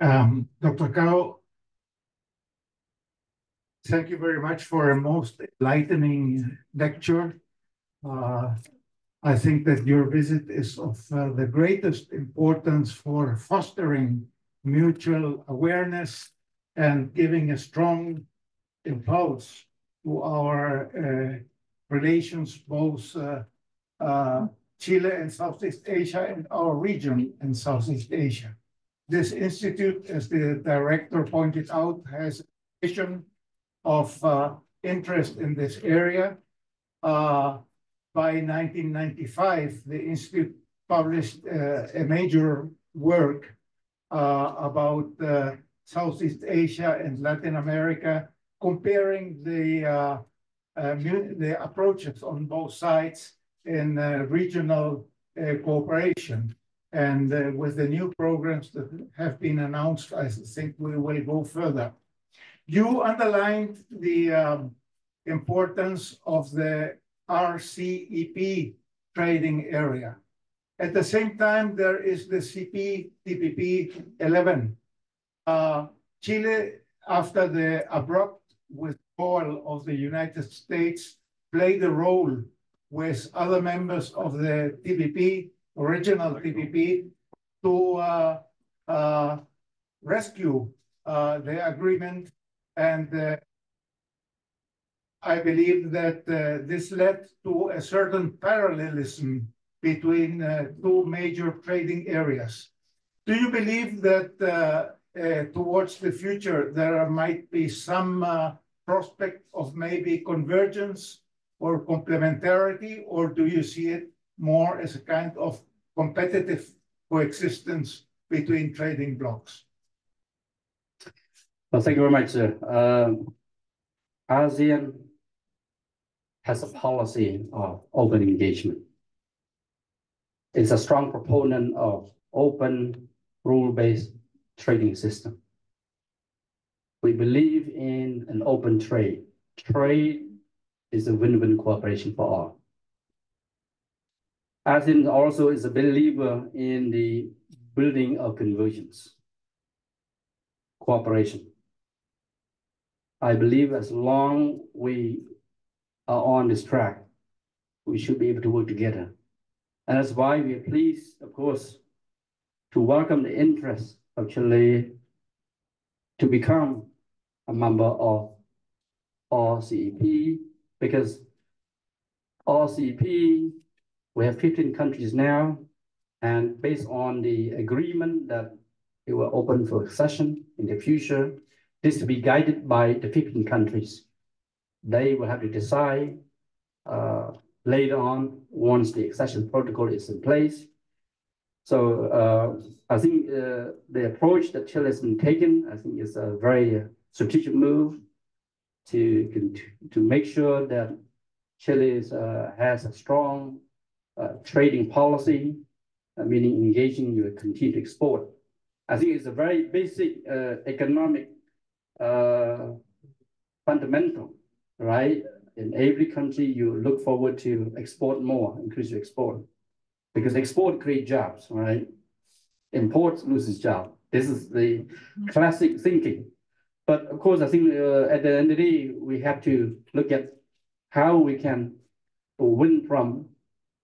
Dr. Kao, thank you very much for a most enlightening lecture. I think that your visit is of the greatest importance for fostering mutual awareness and giving a strong impulse to our relations, both Chile and Southeast Asia and our region in Southeast Asia. This institute, as the director pointed out, has a vision of interest in this area. By 1995, the institute published a major work about Southeast Asia and Latin America, comparing the approaches on both sides in regional cooperation. And with the new programs that have been announced, I think we will go further. You underlined the importance of the RCEP trading area. At the same time, there is the CPTPP 11. Chile, after the abrupt withdrawal of the United States, played a role with other members of the TPP, original TPP, to rescue the agreement. And I believe that this led to a certain parallelism between two major trading areas. Do you believe that towards the future there might be some prospect of maybe convergence or complementarity, or do you see it more as a kind of competitive coexistence between trading blocs? Well, thank you very much, sir. ASEAN has a policy of open engagement. It's a strong proponent of open, rule-based trading system. We believe in an open trade. Trade is a win-win cooperation for all. ASEAN also is a believer in the building of convergence, cooperation. I believe as long we are on this track, we should be able to work together. And that's why we are pleased, of course, to welcome the interest of Chile to become a member of RCEP, because RCEP, we have 15 countries now, and based on the agreement that it will open for accession in the future, this will be guided by the 15 countries. They will have to decide later on once the accession protocol is in place. So I think the approach that Chile has been taken, I think is a very strategic move to make sure that Chile has a strong trading policy, meaning engaging you continue to export. I think it's a very basic economic fundamental, right? In every country, you look forward to export more, increase your export, because export creates jobs, right? Import loses jobs. This is the classic thinking. But of course, I think at the end of the day, we have to look at how we can win from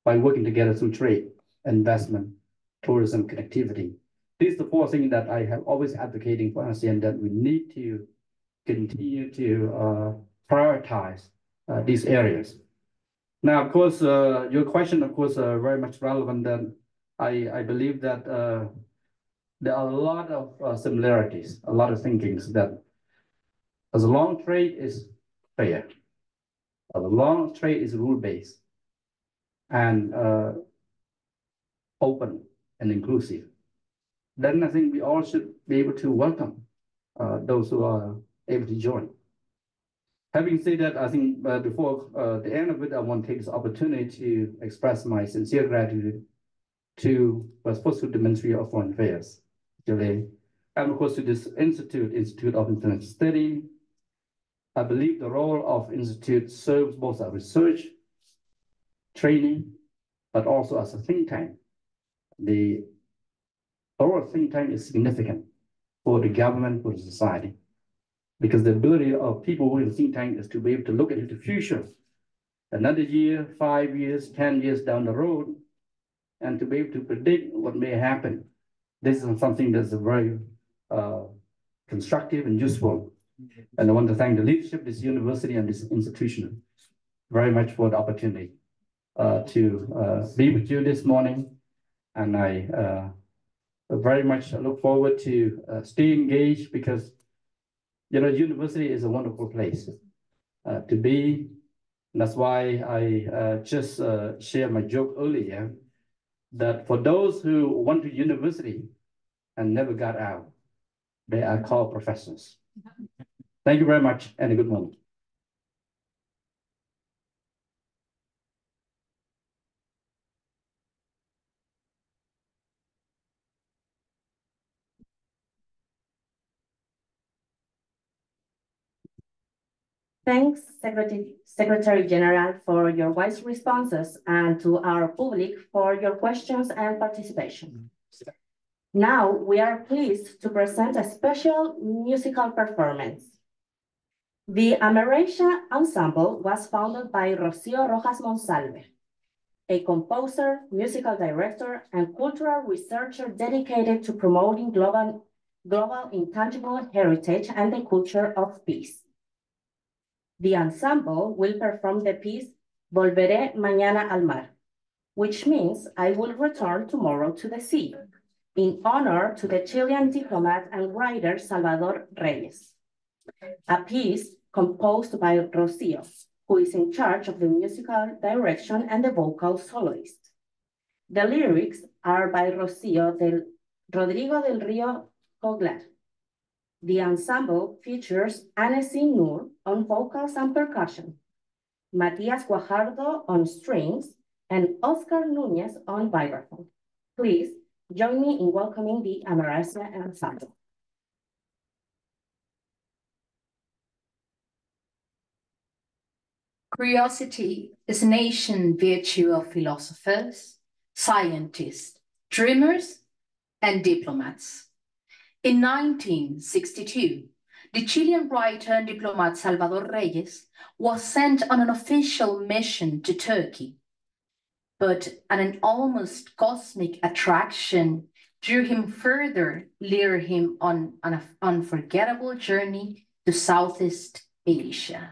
by working together through trade, investment, tourism, connectivity. These are the four things that I have always advocating for ASEAN, that we need to continue to prioritize these areas. Now, of course, your question, of course, very much relevant. That I believe that there are a lot of similarities, a lot of thinkings that as long trade is fair, as long trade is rule-based and open and inclusive, then I think we all should be able to welcome those who are able to join. Having said that, I think before the end of it, I want to take this opportunity to express my sincere gratitude to, first to the Ministry of Foreign Affairs, Chile, and of course to this Institute of International Study. I believe the role of Institute serves both as research, training, but also as a think tank. The role of think tank is significant. for the government, for the society. Because the ability of people who in think tank is to be able to look into the future, another year, 5 years, 10 years down the road, and to be able to predict what may happen. This is something that's very constructive and useful. And I want to thank the leadership of this university and this institution very much for the opportunity to be with you this morning. And I very much look forward to stay engaged because, you know, university is a wonderful place to be. And that's why I just shared my joke earlier that for those who went to university and never got out, they are called professors. Thank you very much and a good morning. Thanks, Secretary General, for your wise responses and to our public for your questions and participation. Now, we are pleased to present a special musical performance. The Amarasya Ensemble was founded by Rocio Rojas Monsalve, a composer, musical director, and cultural researcher dedicated to promoting global intangible heritage and the culture of peace. The ensemble will perform the piece Volveré mañana al mar, which means I will return tomorrow to the sea, in honor to the Chilean diplomat and writer Salvador Reyes. A piece composed by Rocio, who is in charge of the musical direction and the vocal soloist. The lyrics are by Rodrigo del Río Joglar. The ensemble features Anesi Nur on vocals and percussion, Matias Guajardo on strings, and Oscar Núñez on vibraphone. Please join me in welcoming the Amarasya Ensemble. Curiosity is an ancient virtue of philosophers, scientists, dreamers, and diplomats. In 1962, the Chilean writer and diplomat Salvador Reyes was sent on an official mission to Turkey, but an almost cosmic attraction drew him further, lured him on an unforgettable journey to Southeast Asia.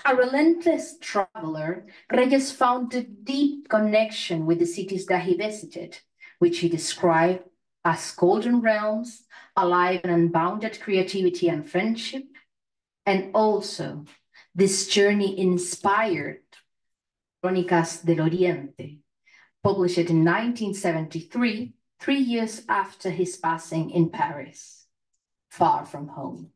A relentless traveler, Reyes found a deep connection with the cities that he visited, which he described as golden realms, alive and unbounded creativity and friendship. And also, this journey inspired Crónicas del Oriente, published in 1973, 3 years after his passing in Paris, far from home.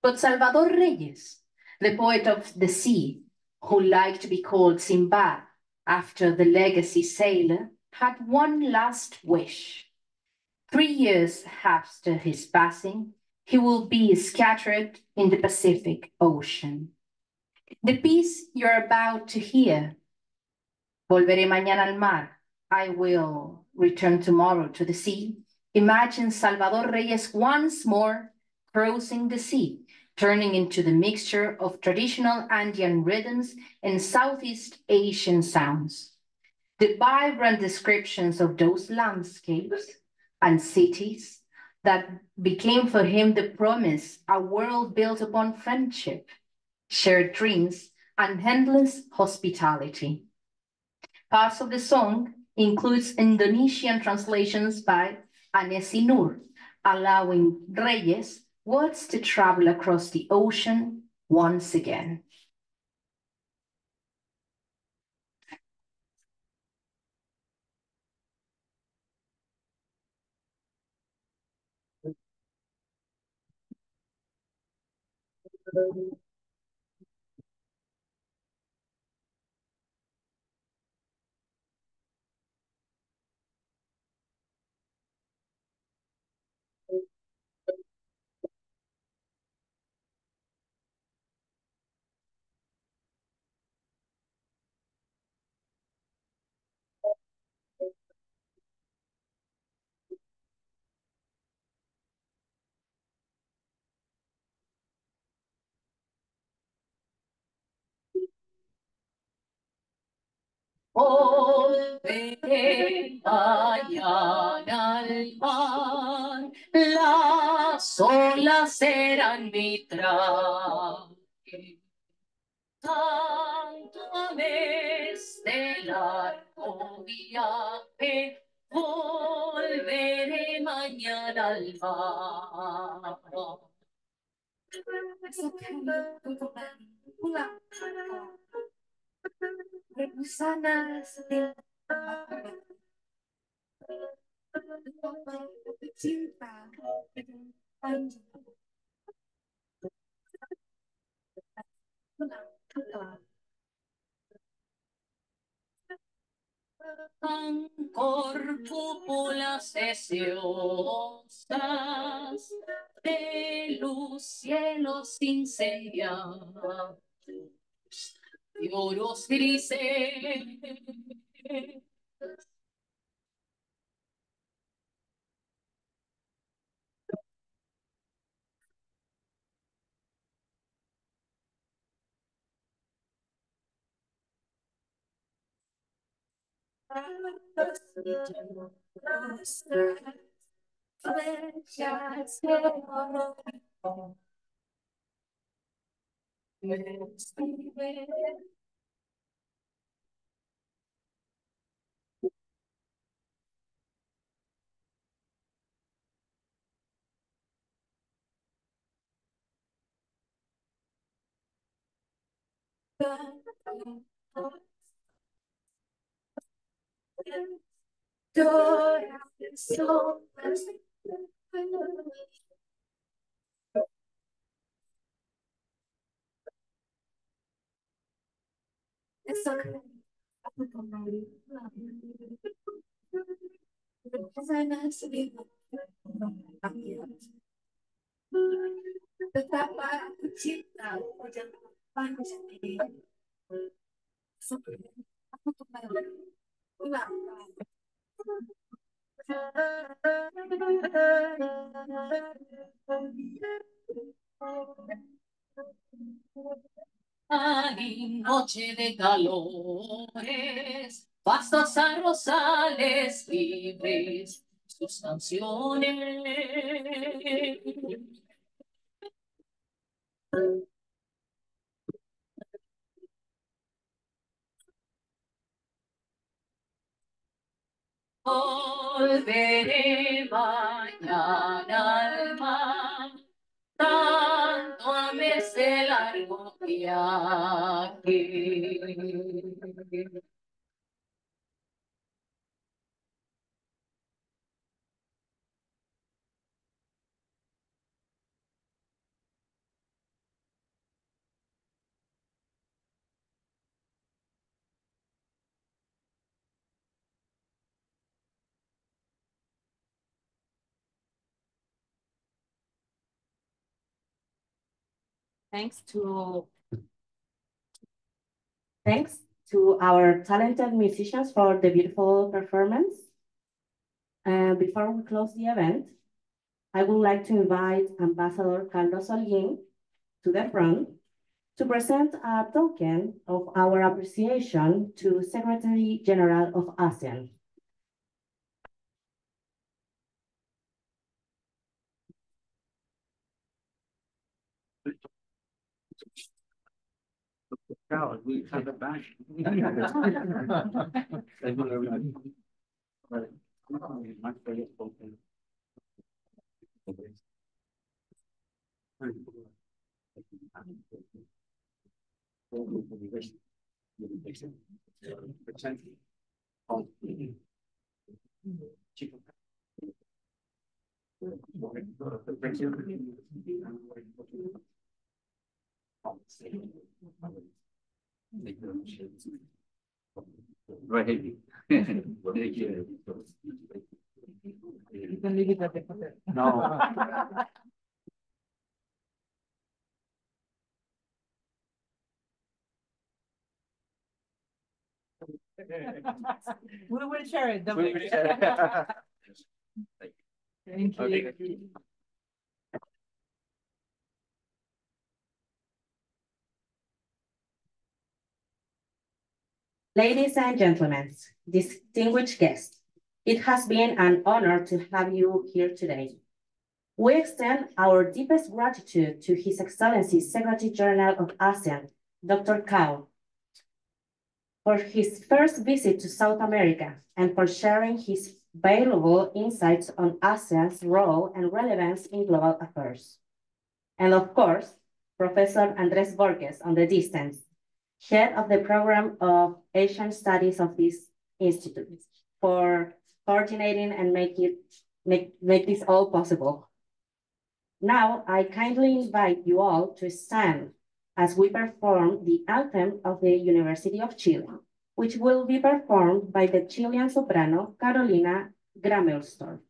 But Salvador Reyes, the poet of the sea, who liked to be called Sinbad after the legacy sailor, had one last wish. 3 years after his passing, he will be scattered in the Pacific Ocean. The piece you're about to hear, Volveré mañana al mar, I will return tomorrow to the sea, imagines Salvador Reyes once more crossing the sea, turning into the mixture of traditional Andean rhythms and Southeast Asian sounds. The vibrant descriptions of those landscapes and cities that became for him the promise, a world built upon friendship, shared dreams, and endless hospitality. Parts of the song includes Indonesian translations by Anesi Nur, allowing Reyes words to travel across the ocean once again. solas serán mi traje. Tanto amé este largo viaje, volveré mañana al mar. Con cúpulas deseosas de luz, cielos incendiados y oros grises. Ay, noche de calores, vastos arrozales libres, sus canciones. Volveré mañana al mar, tanto amé ese largo viaje. Thanks to our talented musicians for the beautiful performance. Before we close the event, I would like to invite Ambassador Carlos Holguín to the front to present a token of our appreciation to Secretary General of ASEAN. We have it back. Right. Thank you. You can leave it at the hotel. No. We will share it. We will share it. Thank you. Okay. Ladies and gentlemen, distinguished guests, it has been an honor to have you here today. We extend our deepest gratitude to His Excellency Secretary General of ASEAN, Dr. Kao, for his first visit to South America and for sharing his valuable insights on ASEAN's role and relevance in global affairs. And of course, Professor Andrés Borges on the distance, head of the program of Asian Studies of this institute, for coordinating and make this all possible. Now, I kindly invite you all to stand as we perform the anthem of the University of Chile, which will be performed by the Chilean soprano Carolina Grammelstorff.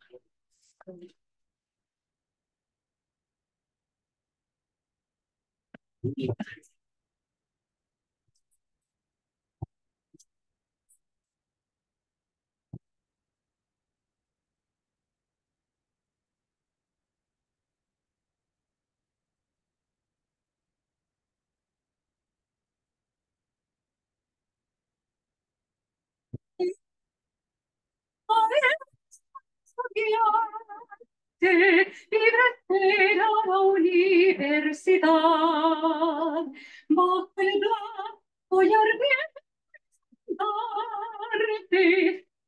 Libretera la universidad, bajo el blanco y ardiente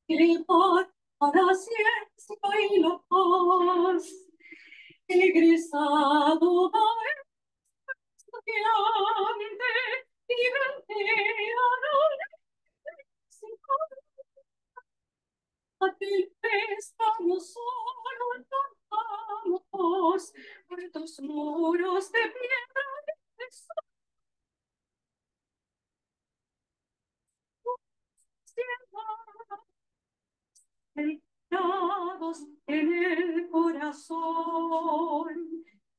que levanta la ciencia y la paz. Egresado maestro estudiante, libretera la universidad. Aquel estamos solo cantamos por dos muros de piedra de sol. Entrados en el corazón,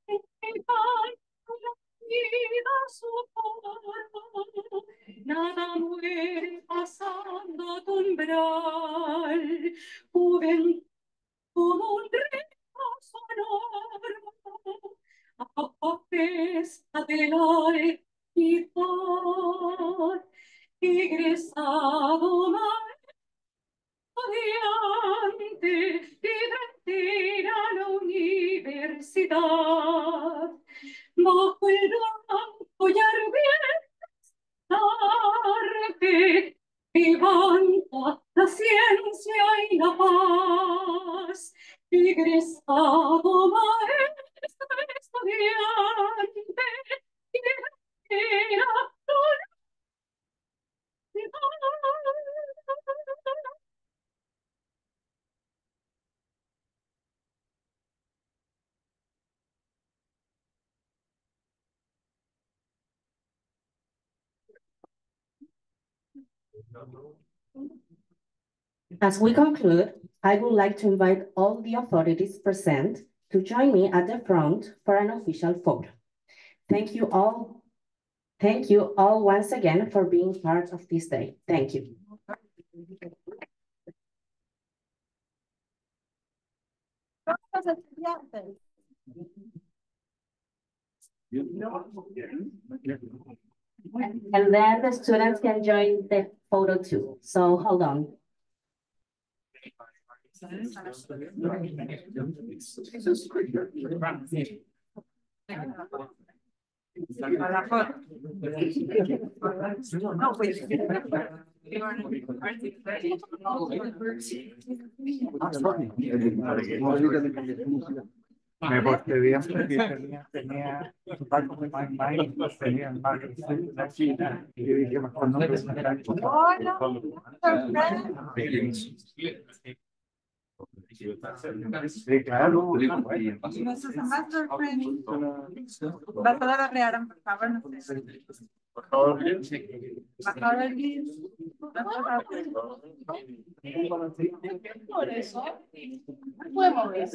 en el canto la vida su polvo, nada muere pasando tu umbral, juventud como un río sonoro, a festa de la equidad, egresado estudiante, divertida la universidad, bajo el blanco y ardiente levanta la ciencia y la paz, egresado maestro estudiante, divertida la universidad. As we conclude, I would like to invite all the authorities present to join me at the front for an official photo. Thank you all once again for being part of this day. Thank you. And then the students can join the photo too. So hold on. Me porté bien porque tenía más la China y yo dije mejor no presentar. Sí, claro. ¿Vas a dar a rear, por favor? No sé. Por favor. Por eso, podemos ver.